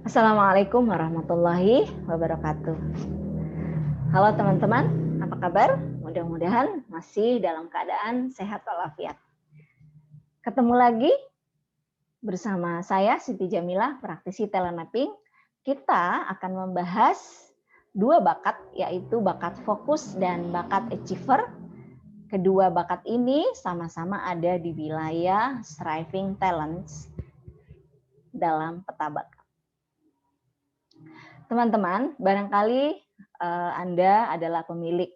Assalamualaikum warahmatullahi wabarakatuh. Halo teman-teman, apa kabar? Mudah-mudahan masih dalam keadaan sehat walafiat. Ketemu lagi bersama saya Siti Jamilah, praktisi telemapping. Kita akan membahas dua bakat, yaitu bakat fokus dan bakat achiever. Kedua bakat ini sama-sama ada di wilayah striving talents dalam peta bakat. Teman-teman, barangkali Anda adalah pemilik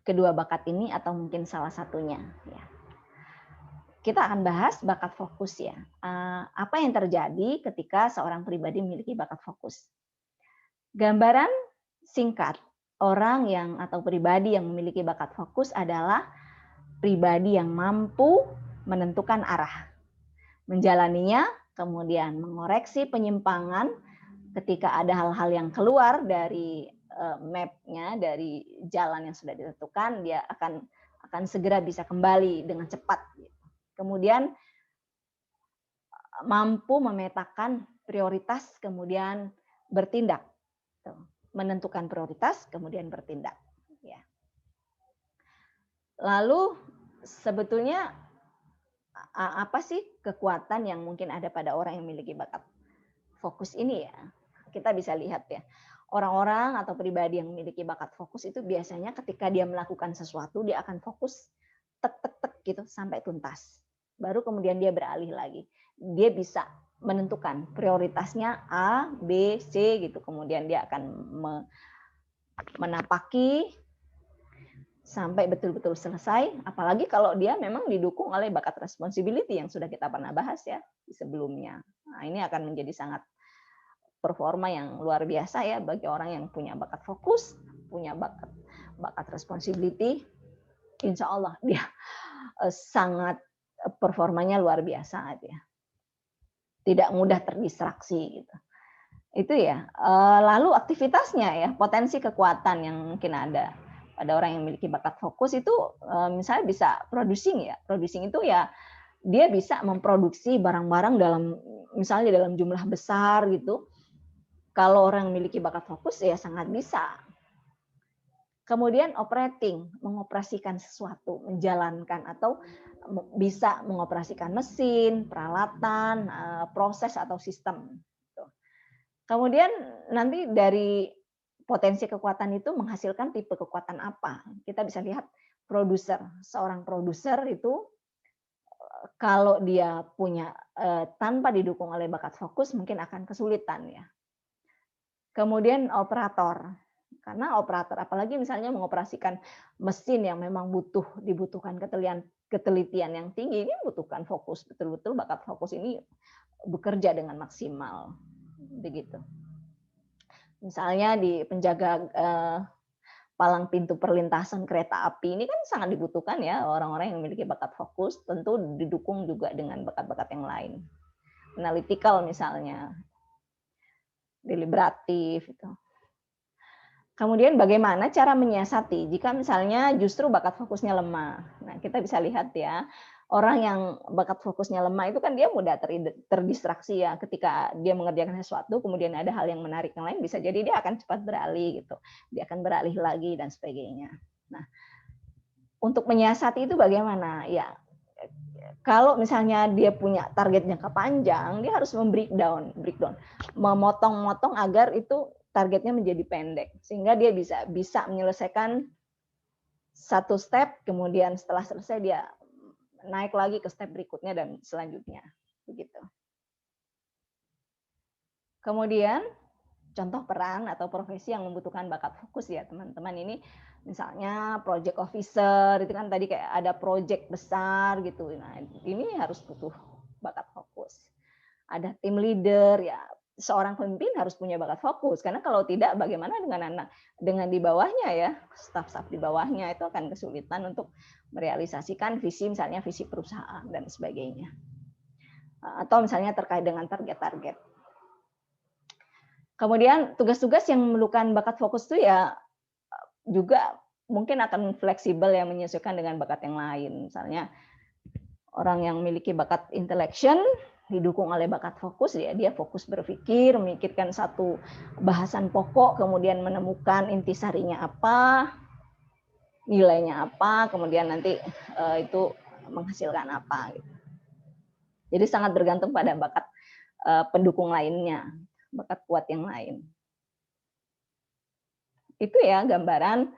kedua bakat ini atau mungkin salah satunya. Ya. Kita akan bahas bakat fokus ya. Apa yang terjadi ketika seorang pribadi memiliki bakat fokus? Gambaran singkat orang yang atau pribadi yang memiliki bakat fokus adalah pribadi yang mampu menentukan arah, menjalaninya, kemudian mengoreksi penyimpangan ketika ada hal-hal yang keluar dari map-nya, dari jalan yang sudah ditentukan, dia akan segera bisa kembali dengan cepat. Kemudian mampu memetakan prioritas, kemudian bertindak, menentukan prioritas, kemudian bertindak. Ya. Lalu sebetulnya apa sih kekuatan yang mungkin ada pada orang yang memiliki bakat fokus ini ya? Kita bisa lihat ya, orang-orang atau pribadi yang memiliki bakat fokus itu biasanya ketika dia melakukan sesuatu, dia akan fokus tek gitu sampai tuntas. Baru kemudian dia beralih lagi. Dia bisa menentukan prioritasnya A, B, C gitu. Kemudian dia akan menapaki sampai betul-betul selesai. Apalagi kalau dia memang didukung oleh bakat responsibility yang sudah kita pernah bahas ya di sebelumnya. Nah, ini akan menjadi sangat performa yang luar biasa ya bagi orang yang punya bakat fokus, punya bakat responsibility. Insya Allah dia sangat performanya luar biasa ya. Tidak mudah terdistraksi gitu. Itu ya. Lalu aktivitasnya ya, potensi kekuatan yang mungkin ada pada orang yang memiliki bakat fokus itu misalnya bisa producing ya. Producing itu ya dia bisa memproduksi barang-barang misalnya dalam jumlah besar gitu. Kalau orang memiliki bakat fokus ya sangat bisa. Kemudian operating, mengoperasikan sesuatu, menjalankan atau bisa mengoperasikan mesin, peralatan, proses atau sistem. Kemudian nanti dari potensi kekuatan itu menghasilkan tipe kekuatan apa. Kita bisa lihat produser. Seorang produser itu kalau dia punya tanpa didukung oleh bakat fokus mungkin akan kesulitan ya. Kemudian operator, karena operator apalagi misalnya mengoperasikan mesin yang memang dibutuhkan ketelitian yang tinggi, ini membutuhkan fokus, betul-betul bakat fokus ini bekerja dengan maksimal begitu. Misalnya di penjaga palang pintu perlintasan kereta api ini kan sangat dibutuhkan ya orang-orang yang memiliki bakat fokus, tentu didukung juga dengan bakat-bakat yang lain. Analytical misalnya, deliberatif itu. Kemudian bagaimana cara menyiasati jika misalnya justru bakat fokusnya lemah. Nah, kita bisa lihat ya, orang yang bakat fokusnya lemah itu kan dia mudah terdistraksi ya ketika dia mengerjakan sesuatu, kemudian ada hal yang menarik yang lain, bisa jadi dia akan cepat beralih gitu. Dia akan beralih lagi dan sebagainya. Nah, untuk menyiasati itu bagaimana? Ya, kalau misalnya dia punya target jangka panjang, dia harus breakdown, memotong-motong agar itu targetnya menjadi pendek, sehingga dia bisa menyelesaikan satu step, kemudian setelah selesai dia naik lagi ke step berikutnya dan selanjutnya, begitu. Kemudian contoh peran atau profesi yang membutuhkan bakat fokus ya teman-teman, ini misalnya project officer itu kan tadi kayak ada project besar gitu. Nah, ini harus butuh bakat fokus. Ada tim leader ya, seorang pemimpin harus punya bakat fokus karena kalau tidak bagaimana dengan di bawahnya ya, staf-staf di bawahnya itu akan kesulitan untuk merealisasikan visi, misalnya visi perusahaan dan sebagainya. Atau misalnya terkait dengan target-target. Kemudian tugas-tugas yang memerlukan bakat fokus itu ya juga mungkin akan fleksibel ya, menyesuaikan dengan bakat yang lain. Misalnya orang yang memiliki bakat intellection didukung oleh bakat fokus, ya dia fokus berpikir, memikirkan satu bahasan pokok, kemudian menemukan intisarinya apa, nilainya apa, kemudian nanti itu menghasilkan apa. Gitu. Jadi sangat bergantung pada bakat pendukung lainnya, bakat kuat yang lain. Itu ya gambaran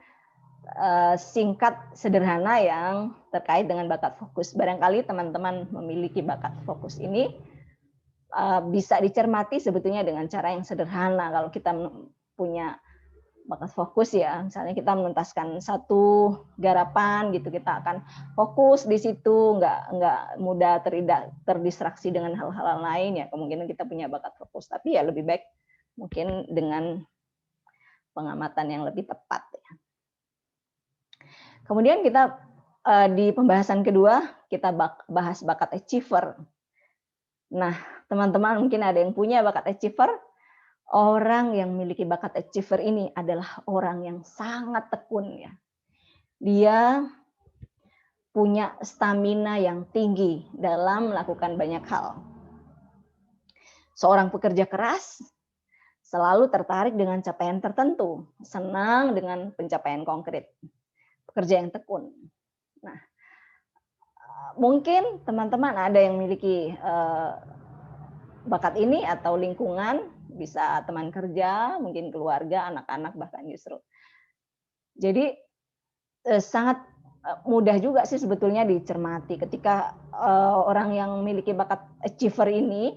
singkat sederhana yang terkait dengan bakat fokus. Barangkali teman-teman memiliki bakat fokus ini bisa dicermati sebetulnya dengan cara yang sederhana. Kalau kita punya bakat fokus ya, misalnya kita menuntaskan satu garapan gitu, kita akan fokus di situ, nggak mudah terdistraksi dengan hal-hal lain ya. Kemungkinan kita punya bakat fokus, tapi ya lebih baik mungkin dengan pengamatan yang lebih tepat ya. Kemudian kita di pembahasan kedua kita bahas bakat achiever. Nah, teman-teman mungkin ada yang punya bakat achiever. Orang yang memiliki bakat achiever ini adalah orang yang sangat tekun ya. Dia punya stamina yang tinggi dalam melakukan banyak hal. Seorang pekerja keras selalu tertarik dengan capaian tertentu, senang dengan pencapaian konkret. Pekerja yang tekun. Nah, mungkin teman-teman ada yang memiliki bakat ini atau lingkungan, bisa teman kerja, mungkin keluarga, anak-anak, bahkan justru. Jadi sangat mudah juga sih sebetulnya dicermati ketika orang yang memiliki bakat achiever ini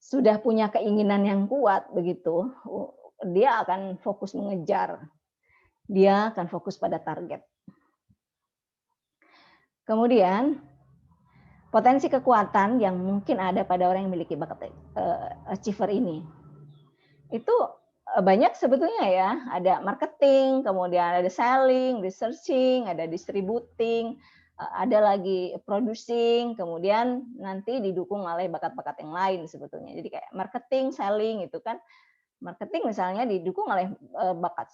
sudah punya keinginan yang kuat begitu, dia akan fokus mengejar, dia akan fokus pada target. Kemudian potensi kekuatan yang mungkin ada pada orang yang memiliki bakat achiever ini, itu banyak sebetulnya ya, ada marketing, kemudian ada selling, researching, ada distributing, ada lagi producing, kemudian nanti didukung oleh bakat-bakat yang lain sebetulnya. Jadi kayak marketing, selling itu kan, marketing misalnya didukung oleh bakat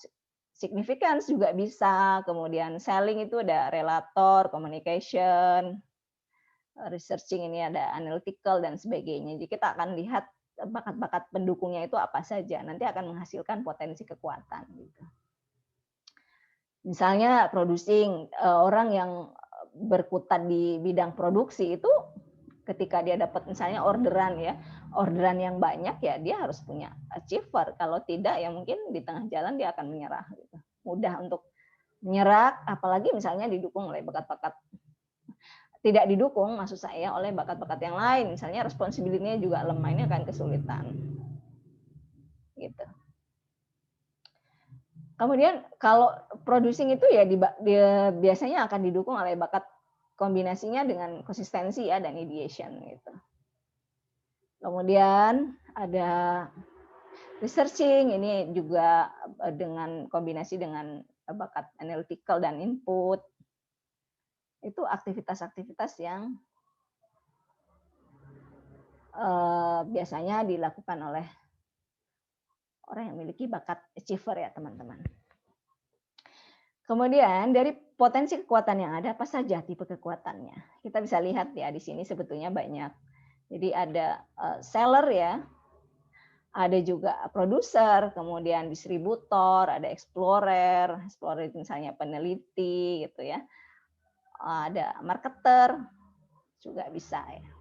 significance juga bisa, kemudian selling itu ada relator, communication, researching ini ada analytical dan sebagainya. Jadi kita akan lihat bakat-bakat pendukungnya itu apa saja, nanti akan menghasilkan potensi kekuatan. Gitu. Misalnya producing, orang yang berkutat di bidang produksi itu ketika dia dapat misalnya orderan ya, orderan yang banyak ya dia harus punya achiever. Kalau tidak ya mungkin di tengah jalan dia akan menyerah. Gitu. Mudah untuk menyerah, apalagi misalnya didukung oleh bakat-bakat, tidak didukung maksud saya oleh bakat-bakat yang lain, misalnya responsibility-nya juga lemah, ini akan kesulitan. Gitu. Kemudian kalau producing itu ya dia biasanya akan didukung oleh bakat kombinasinya dengan konsistensi ya dan ideation gitu. Kemudian ada researching, ini juga dengan kombinasi dengan bakat analytical dan input. Itu aktivitas-aktivitas yang biasanya dilakukan oleh orang yang memiliki bakat achiever ya teman-teman. Kemudian dari potensi kekuatan yang ada, apa saja tipe kekuatannya? Kita bisa lihat ya di sini sebetulnya banyak. Jadi ada seller ya, ada juga produser, kemudian distributor, ada explorer itu misalnya peneliti gitu ya. Ada marketer juga bisa ya.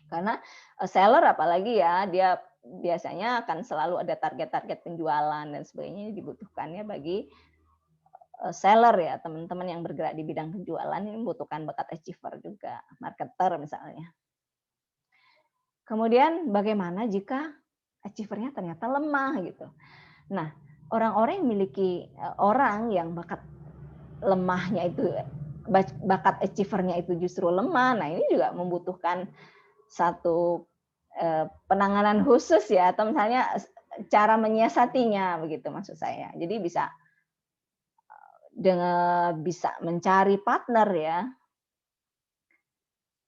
Karena seller apalagi ya, dia biasanya akan selalu ada target-target penjualan dan sebagainya dibutuhkannya bagi seller ya, teman-teman yang bergerak di bidang penjualan ini membutuhkan bakat achiever juga, marketer misalnya. Kemudian bagaimana jika achiever-nya ternyata lemah gitu. Nah, orang-orang yang memiliki orang yang bakat lemahnya itu, bakat achiever-nya itu justru lemah, nah ini juga membutuhkan satu penanganan khusus ya, atau misalnya cara menyiasatinya begitu maksud saya. Jadi bisa mencari partner ya,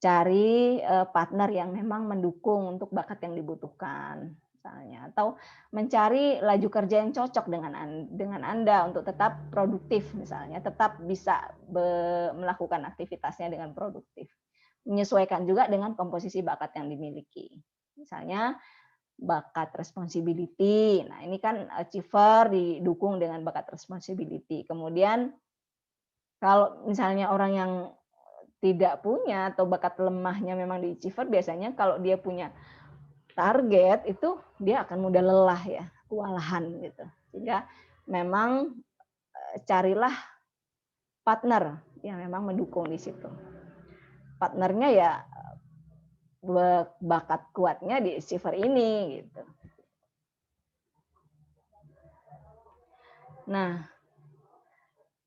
cari partner yang memang mendukung untuk bakat yang dibutuhkan misalnya, atau mencari laju kerja yang cocok dengan Anda untuk tetap produktif misalnya, tetap bisa melakukan aktivitasnya dengan produktif. menyesuaikan juga dengan komposisi bakat yang dimiliki. Misalnya bakat responsibility. Nah, ini kan achiever didukung dengan bakat responsibility. Kemudian kalau misalnya orang yang tidak punya atau bakat lemahnya memang di achiever, biasanya kalau dia punya target itu dia akan mudah lelah ya, kewalahan gitu. Sehingga memang carilah partner yang memang mendukung di situ. Partnernya ya bakat kuatnya di achiever ini gitu. Nah,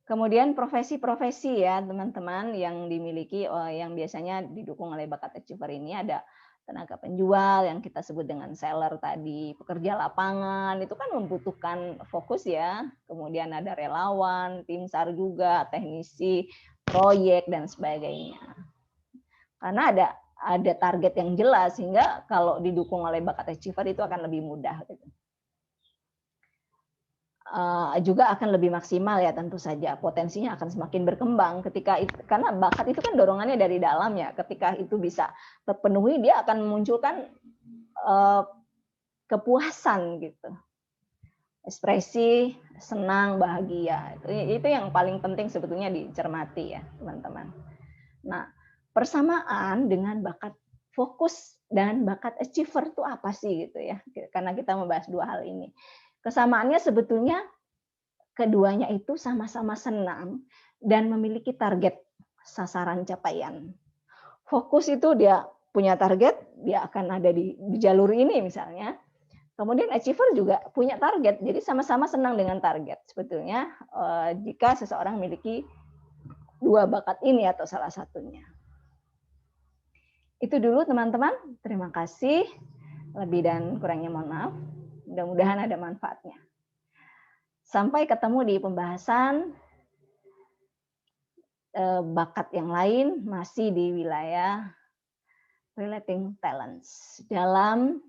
kemudian profesi-profesi ya teman-teman yang dimiliki yang biasanya didukung oleh bakat achiever ini ada tenaga penjual yang kita sebut dengan seller tadi, pekerja lapangan itu kan membutuhkan fokus ya. Kemudian ada relawan, tim SAR juga, teknisi, proyek dan sebagainya. Karena ada target yang jelas sehingga kalau didukung oleh bakat achiever itu akan lebih mudah gitu. Juga akan lebih maksimal ya tentu saja, potensinya akan semakin berkembang ketika karena bakat itu kan dorongannya dari dalam ya, ketika itu bisa terpenuhi dia akan memunculkan kepuasan gitu, ekspresi senang bahagia itu yang paling penting sebetulnya dicermati ya teman-teman. Nah, persamaan dengan bakat fokus dan bakat achiever itu apa sih gitu ya, karena kita membahas dua hal ini. Kesamaannya sebetulnya keduanya itu sama-sama senang dan memiliki target sasaran capaian. Fokus itu dia punya target, dia akan ada di jalur ini misalnya. Kemudian achiever juga punya target, jadi sama-sama senang dengan target. Sebetulnya jika seseorang memiliki dua bakat ini atau salah satunya. Itu dulu teman-teman, terima kasih. Lebih dan kurangnya mohon maaf. Mudah-mudahan ada manfaatnya. Sampai ketemu di pembahasan bakat yang lain masih di wilayah relating talents dalam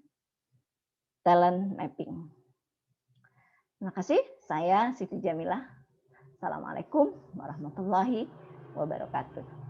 talent mapping. Terima kasih. Saya Siti Jamilah. Assalamualaikum warahmatullahi wabarakatuh.